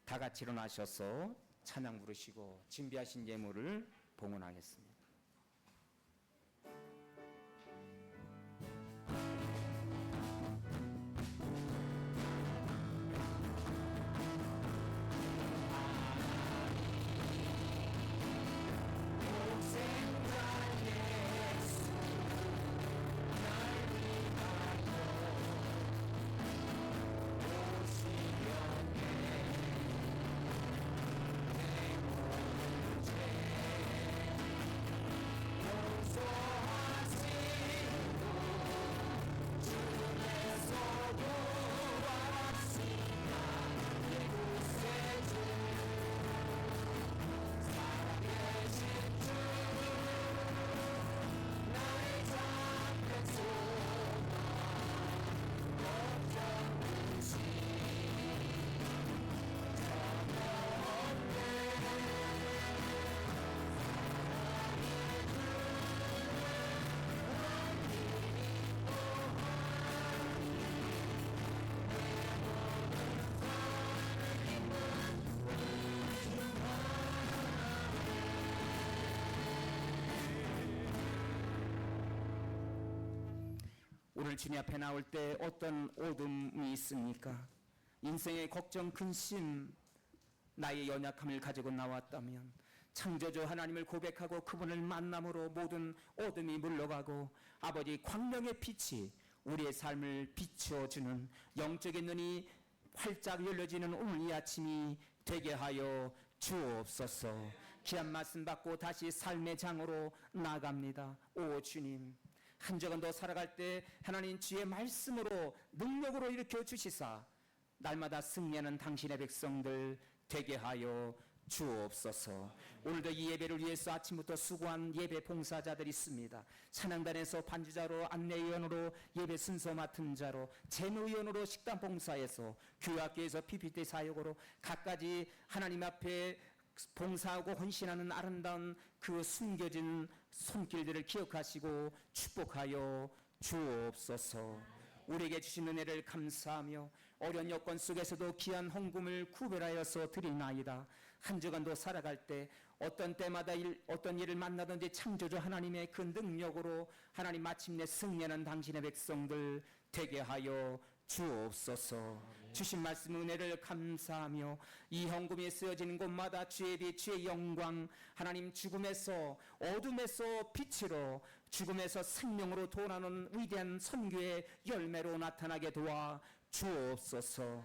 다 같이 일어나셔서 찬양 부르시고 준비하신 예물을 봉헌하겠습니다. 오늘 주님 앞에 나올 때 어떤 어둠이 있습니까? 인생의 걱정, 근심, 나의 연약함을 가지고 나왔다면 창조주 하나님을 고백하고 그분을 만남으로 모든 어둠이 물러가고 아버지 광명의 빛이 우리의 삶을 비추어주는 영적인 눈이 활짝 열려지는 오늘 이 아침이 되게 하여 주옵소서. 귀한 말씀 받고 다시 삶의 장으로 나아갑니다. 오 주님, 한 주간 더 살아갈 때 하나님 주의 말씀으로 능력으로 일으켜 주시사 날마다 승리하는 당신의 백성들 되게 하여 주옵소서. 오늘도 이 예배를 위해서 아침부터 수고한 예배 봉사자들이 있습니다. 찬양단에서 반주자로, 안내위원으로, 예배 순서 맡은 자로, 재무위원으로, 식당 봉사에서, 교회학교에서 PPT 사역으로 갖가지 하나님 앞에 봉사하고 헌신하는 아름다운 그 숨겨진 손길들을 기억하시고 축복하여 주옵소서. 우리에게 주신 은혜를 감사하며 어려운 여건 속에서도 귀한 헌금을 구별하여서 드리나이다. 한 주간도 살아갈 때 어떤 때마다 어떤 일을 만나든지 창조주 하나님의 그 능력으로 하나님 마침내 승리하는 당신의 백성들 되게 하여 주옵소서. 주신 말씀 은혜를 감사하며 이 헌금이 쓰여지는 곳마다 주의 빛 주의 영광 하나님 죽음에서 어둠에서 빛으로 죽음에서 생명으로 돌아오는 위대한 선교의 열매로 나타나게 도와 주옵소서.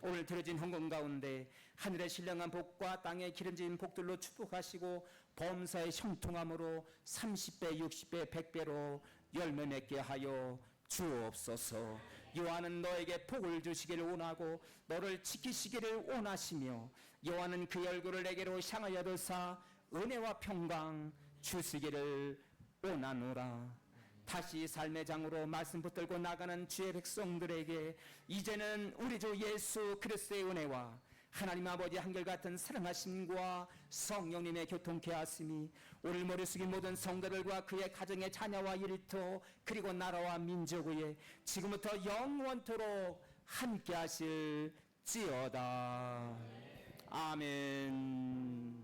오늘 드려진 헌금 가운데 하늘의 신령한 복과 땅의 기름진 복들로 축복하시고 범사의 형통함으로 30배 60배 100배로 열매 맺게 하여 주옵소서. 여호와는 너에게 복을 주시기를 원하고 너를 지키시기를 원하시며 여호와는 그의 얼굴을 내게로 향하여 드사 은혜와 평강 주시기를 원하노라. 다시 삶의 장으로 말씀 붙들고 나가는 주의 백성들에게 이제는 우리 주 예수 그리스도의 은혜와 하나님 아버지 한결같은 사랑하심과 성령님의 교통케 하심이 오늘 머리 숙인 모든 성도들과 그의 가정의 자녀와 일터 그리고 나라와 민족 위에 지금부터 영원토록 함께 하실지어다. 아멘.